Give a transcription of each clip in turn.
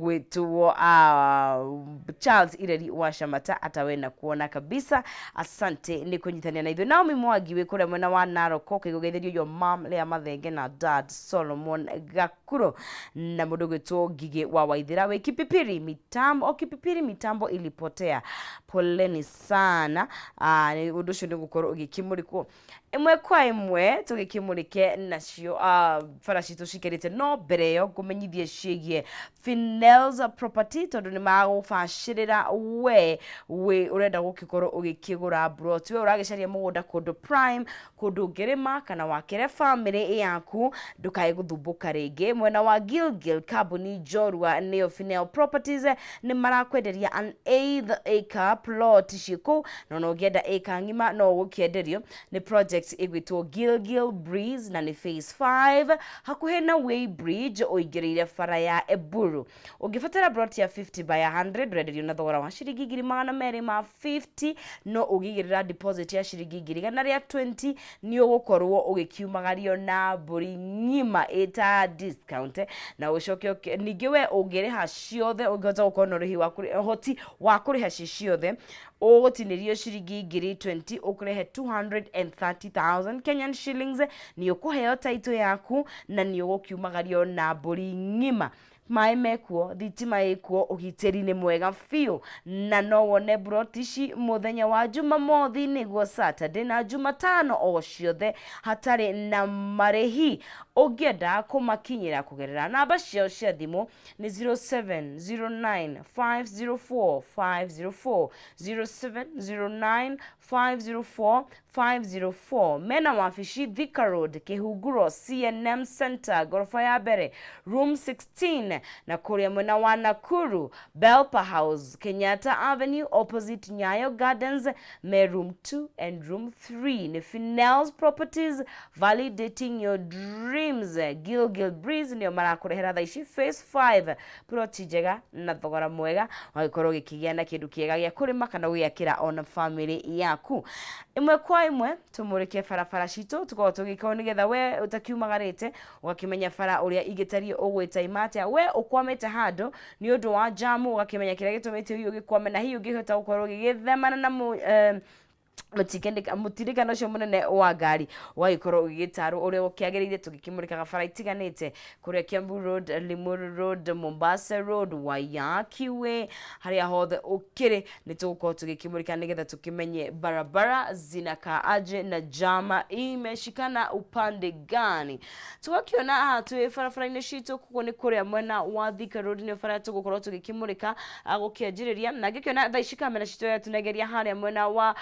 wetu Charles Ireri wa Shamata atawena kuona kabisa. Asante ni kunyitania na ithu Naomi Mwangi we kure mwena wa Narok ukigugetherio yo mam Lea Mathenge na dad Solomon Gakuro na mudogo to Gige wa Waithira we Kipipiri mitambo ilipotea. Poleni sana. Ni udusho ndugukoro ugikimuriko imwe kwa imwe tugikimurike nacio farashi tushikirite no bereyo kumenyithie cigie Finel's property tondu ni magufashirira we urenda gukikoro ugikigura brot we uragicaria mugunda kundu prime kundu ngirima kana wakire family yaku ndukae guthumbuka ringi mwena wa Gilgil Kabuni Jorwa neo Finel Properties ni marakwenderia an 8th acre plot ciku no ngenda acre ngima no gukienderio ni project igwitwo Gilgil Breeze na ni phase 5 hakuhe na Way Bridge oigirire fara ya Eburu. Ugifatira brot ya 50 by 100 renderio na thogora wa shiringi 250 no ugigirira deposit ya shiringi 120 ni ugukorwo ugikiumagario na buri ngima eta discount na ucoke ningi we ungiriha ciothe ungeza gukorwo rihi hoti wa kuriha ciothe ugutinirio shiringi 20 ukurehe 230,000 Kenyan shillings ni ukuheo title yaku na ni ugukiumagario na buri ngima mai mekuo thitima ikuo ugiteri ni mwega fiu na no wone brotishi muthenya wa Jumamothi niguo Saturday na Jumatano o ciothe hatari na marehi ugenda kumakinyira kugerera namba cio cia thimu ni 0709504504 0709504504 mena wafishi Thika Road Kihuguro CNM Center gorofa ya bere room 16 na kuria mwena wa Nakuru Belpa House Kenyatta Avenue opposite Nyayo Gardens me room 2 and room 3 ni Finel's Properties validating your dreams. Gilgil Breeze ni marakurehera thaici phase 5 plot jega na thogora mwega wagikorwo gikigia na kindu kiega gia kurima kana gwiakira on family yaku imwe kwa imwe tumurike farafara citu tuko tugikao nigetha we utakiumagarite ugakimenya fara uria igitarie ugwita imate we ukwamete hando ni undu wa jamu ugakimenya kire gitumite hiyo gikwame na hiyo gihota gukorwo gigithemana na mutirika no cio munene wa ngari waikoro gigitaro uria ukiagirire tugikimurika gabara itiganite kuria Kiambu Road Limuru Road Mombasa Road Waiyaki Way haria hothe ukiri ni tugukorwo tugikimurika nigetha tukimenye barabara zinaka aje na jama imeshikana upande gani tugakiona tu farafara-ini citu kuko ni kuria mwena wa Thika Road ni fara tugukorwo tugikimurika agukianjiriria na gikiona thaicika mena citu ya tunegeria haria mwena wa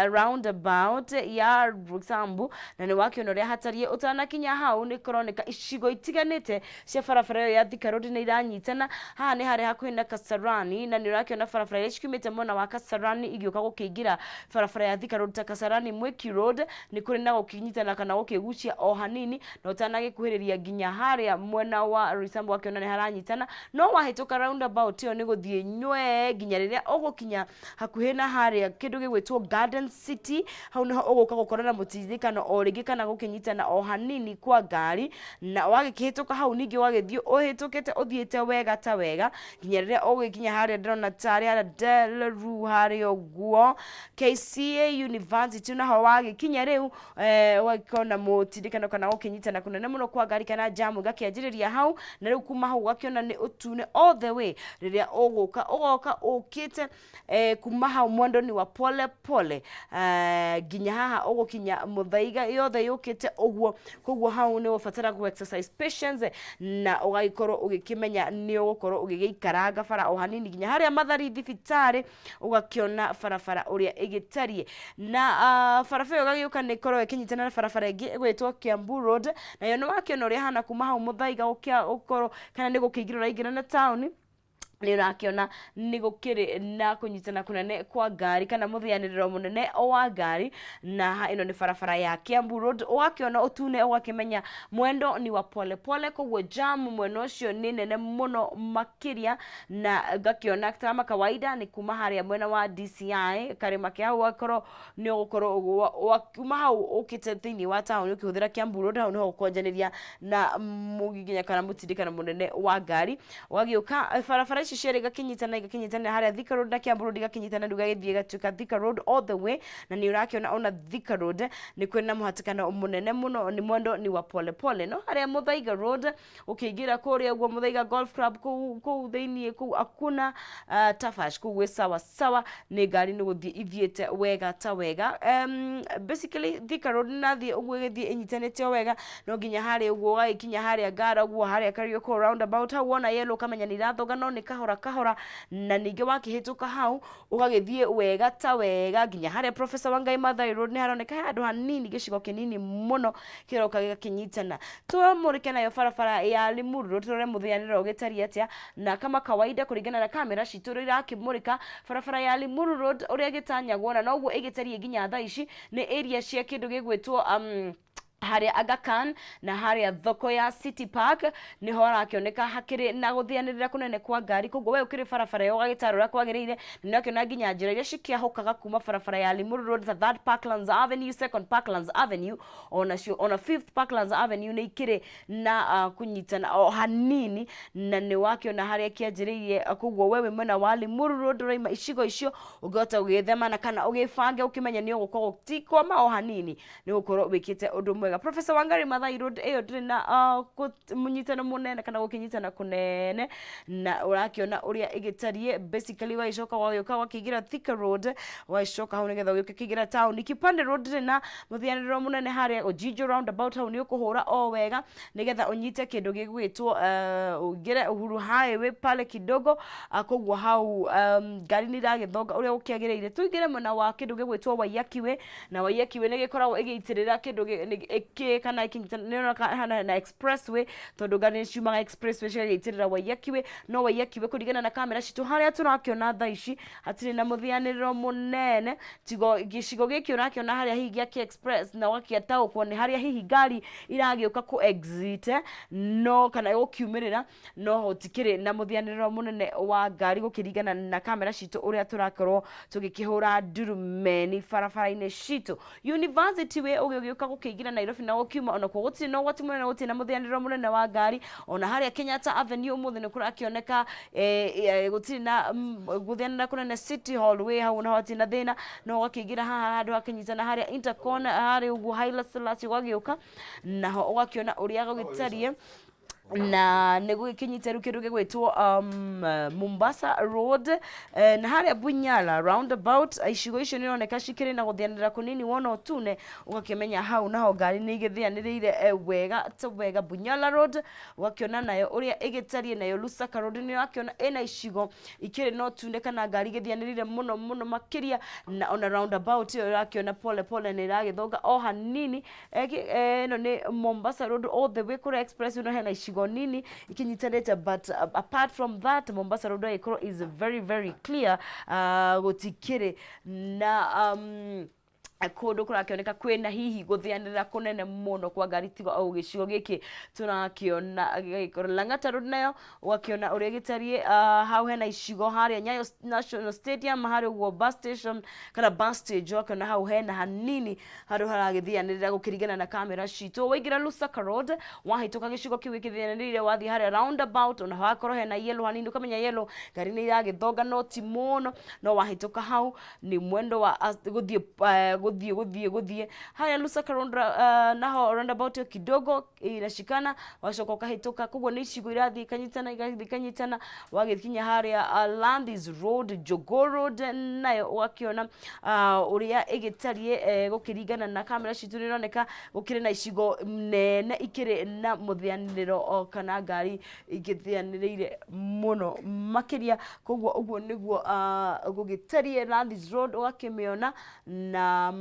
roundabout ya Ruxambu na ni wakionoria hatarie utanakinya hau ni kronika icigo itiganite cia farafara ya Thika Road ni iranyitana ha ni hari hakuhi na Kasarani na ni urakiona farafara icikumite mona wa Kasarani igioka gukiingira farafara ya Thika Road ta Kasarani Mweki Road ni kuri na gukinyitana kana gukigucia o hanini na utanagikuhiriria ginya haria mwena wa Ruxambu wakiona ni haranyitana no wahituka roundabout yo ni guthie nywe ginya riria ugukinya hakuhi na haria kindu gigwitwo Garden City hau niho uguka gukorana mutithikano o ringi kana gukinyitana o hanini kwa ngari na wagikihituka hau ningi wagithio uhitukite uthiete wega ta wega ginya riria ugikinya haria ndona tari ara Delaru haria guo KCA University na ho wagikinya riu wakona mutithikano kana gukinyitana kunene muno kwa ngari kana jamu gakianjiriria hau na riu kuma hau gakiona ni utune all the way riria ugoka ukite kuma hau mwendo ni wa pole pole ginya haha ugukinya muthaiga yothe yukite uguo koguo hau ni ufatara ku exercise patience na ugaikorwo ugikimenya ni ugukorwo ugigikaranga fara o hanini ginya haria mathari thibitari ugakiona farafara uria igitarie na farafara ugagiuka ni korwo ikinyitana na farafara ingi igwitwo Kiambu Road na yo no wakiona uria hana kuma hau muthaiga ukorwo kana ni gukigirira ingina na town ni rakiona ni gukiri na kunyitana kunene kwa ngari kana muthianiriro munene wa ngari na ino ni barabara ya Kiambu Road wakiona utune wakimenya mwendo ni wa pole pole koguo jam mweno ucio ni nene muno makiria na gakiona kama kawaida ni kuma haria mwena wa DCI karima kia wakoro ni gukoro wakuma hau ukite thini wa town ukihudira Kiambu Road hau niho ukonjaniria na mugiginya kana mutindikana munene wa ngari wagiuka barabara ici ciere gakinyitana haria Thika Road na Kiambu Road gakinyitana nduga githie gatuka Thika Road all the way na ni urakiona ona Thika Road ni kwina muhatikana munene muno ni mwendo ni wa pole pole no haria Muthaiga Road ukiingira kuria gwo Muthaiga Golf Club ku thini ku akuna tafash ku sawa sawa ni ngari ni guthie ithiete wega ta wega basically Thika Road na thie ugwe githie inyitanete wega no nginya haria ugwo gaikinya haria Ngara ugwo haria Karioko roundabout hau wona yellow kamenya ni rathoga no ni kahora na ninge wakihituka hau ugagithie wega ta wega nginya haria Professor Wangai Maathai Road ni haroneka handu hanini gicigo kinini muno kiroka gikinyitana twamurike nayo barabara ya Limuru Road tore muthianiro gitari atia na kama kawaida kuringana na kamera citu irakimurika barabara ya Limuru Road uria gitanyagwo na noguo igitarie nginya thaa ici ni area cia kindu gigwitwo haria Aga Khan na haria thoko ya City Park niho arakioneka hakiri na guthianirira kunene kwa ngari koguo we ukiri barabara yo gagitarura kwagirire ninakiona nginya njira iria cikiahukaga kuma barabara ya Limuru Road the third Parklands Avenue second Parklands Avenue ona fifth Parklands Avenue ni ikiri na kunyitana o hanini na ni wakiona haria kianjiririe koguo wewe mwena wa Limuru Road raima icigo icio ugota ugithemana kana ugifange ukimenya ni ugukorwo tikwa ma o hanini ni ugukorwo wikite undu mwega Professor Wangari Maathai Road eyo ndina munyitana munene kana gukinyitana kunene na urakiona uria igitarie basically waicoka wayoka wakigira Thika Road waicoka hau nigetha uyoke kigira town Kipande Road na muthianiriro munene haria Ojiji roundabout hau ni ukuhura o wega nigetha unyite kindu gigwitwo ugire Uhuru Highway pale kidogo koguo hau ngari ni ragithoga uria ukiagirire tuigire mwena wa kindu gigwitwo Waiyakiwe na Waiyakiwe ni gikoragwo igiitirira kindu kana ikinyitana na expressway tondu ngari ciumaga expressway ciaitirira Waiyakiwe no Waiyakiwe kuringana na kamera citu haria turakiona thaa ici hatiri na muthianiriro munene tigo gicigo giki urakiona haria hihi gia express na wakiataukwo ni haria hihi ngari iragiuka ku exit no kana gukiumirira no hotikiri na muthianiriro munene wa ngari gukiringana na kamera citu uria turakorwo tugikihura ndurumeni barabara-ini citu University we ugiuka gukigira Nairobi na gukiuma ona kwa gutiri no gwati munene gutina muthianiriro munene wa ngari ona haria Kenyatta Avenue umuthi ni kurakioneka gutiri na guthianira kunene City Hall we hau na hatina thina no gakigira haha handu hakinyitana haria Intercon haria ugu Haile Selassie wagiuka naho ugakiona uria gugitarie na nego kinyiteru kindu gigwitwo Mombasa Road na haria Bunyala roundabout icigo icio nironeka cikiri na guthianira kunini wona utune ugakimenya hau naho ngari ni igithianirire wega ta wega Bunyala Road ugakiona nayo uria igitarie nayo Lusaka Road ni ugakiona ina icigo ikiri no tune kana ngari igithianirire muno makiria na ona roundabout iyo ugakiona pole pole ni iragithoga o hanini no ni Mombasa Road all the way kuri express no hena icigo nini ikinyitanete but apart from that Mombasa Road is very clear gutikire na akodo kurakioneka kwena hihi guthianira kunene muno kwa ngari tigo au gicigo giki turakiona Lang'ata Road nayo wakiona uria gitarie hau hena icigo haria Nyayo National Stadium haria ugo bus station kana bus stage wakiona hau hena hanini haru haragithianirira gukiringana na kamera citu waigira Lusaka Road wahituka gicigo kiu gikithianirire wathi haria roundabout ona hakoro hena yellow hanini ukamenya yellow ngari ni iragithoga no ti muno no wahituka hau ni mwendo wa guthie haya Lusaka Road naho roundabout kidogo inashikana washoka kahituka kugo ni icigo irathi kanyitana wagikinya haria Landis Road Jogoo Road nayo wakiona uria igitarie gukiringana na kamera citu nironeka gukire na icigo nene ikire na muthianiriro kana ngari igithianirire muno makiria kugo uguo niguo gugitarie Landis Road wakimiona na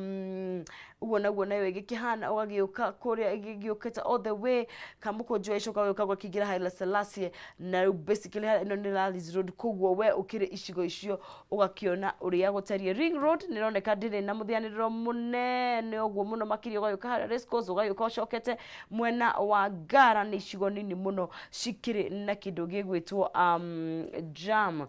uguo naguo nayo igikihana ugagiuka kuria igiukita all the way kamuko joesho ugagiuka gwa kigira Haile Selassie na basically ino ni Rallies Road kuguo we ukire icigo icio ugakiona uria gutarie Ring Road nironeka ndire na muthianiriro munene uguo muno makiria ugagiuka Race Course ugagiuka ucokete mwena wa Ngara ni icigo nini muno cikire na kindu gigwitwo jam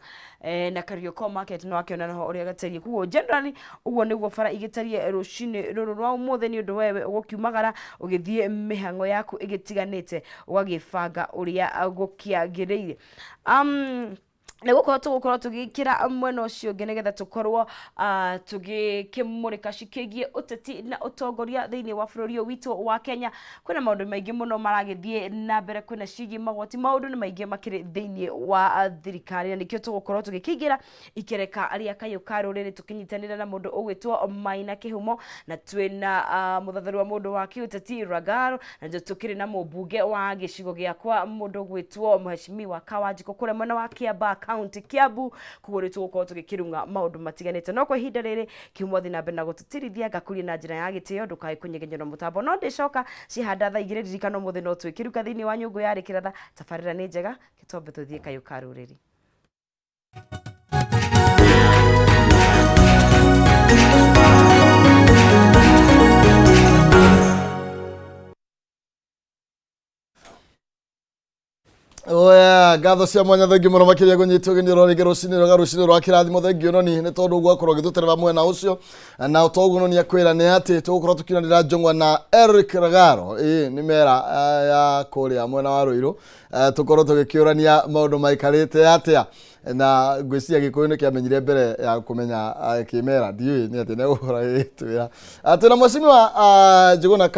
na Kariokor Market no akiona naho uria gatarie kuguo generally uguo niguo bara igitarie rucini ruru rwa umuthe ni undu wewe ugukiumagara ugithie mihango yaku igitiganite ugagibanga uria gukiagiriire Negukorwo tugikira mwena ucio ngi nigetha tukorwo tugikimurika cikigie uteti na utongoria thiini wa bururi witu wa Kenya kwina maundu maingi muno maragithie na mbere kwina cigi magoti maundu ni maingi makiri thiini wa thirikari na nikio tugukorwo tugikigira ikereka aria kayuka ruriri tukinyitanira na mundu ugwitwo Maina Kihumo na twina muthatharu wa mundu wa kiuteti Ragaro na tukiri na mubunge wa gicigo giakwa mundu ugwitwo Mheshimiwa Kawanjiko kure mwena wa Kiambaa County Kiambu kugoretwo gukorwo tugikirunga maundu matiganite no kwa ihinda riri Kihumo thina mbere na gututirithia gakuria na njira ya gitio ndukai kunyegenyera mutambo no ndicoka cihanda tha igire ririkano muthi no twikiruka thiini wa nyungu ya Rikiratha tabarira ni njega gitombe tuthie kayuka ruriri Oya gatho cia mwanya thengi muno makiria gunyitwo giniro rigi rucini rwa kirathimo thengi no ni tondu gwakorwo githuterera mwena ucio na utogu no ni akwira ni ati tugukorwo tukinanira njongwa na Eric Ragaro ni mera ya kuria mwena wa Ruiru tukorwo tugikiurania maundu maikarite atia na ngwiciria gikuyu ni kiamenyire mbere ya kumenya kimera ndiui ni ati ne uhora gitwira atuna mwacimi wa Njuguna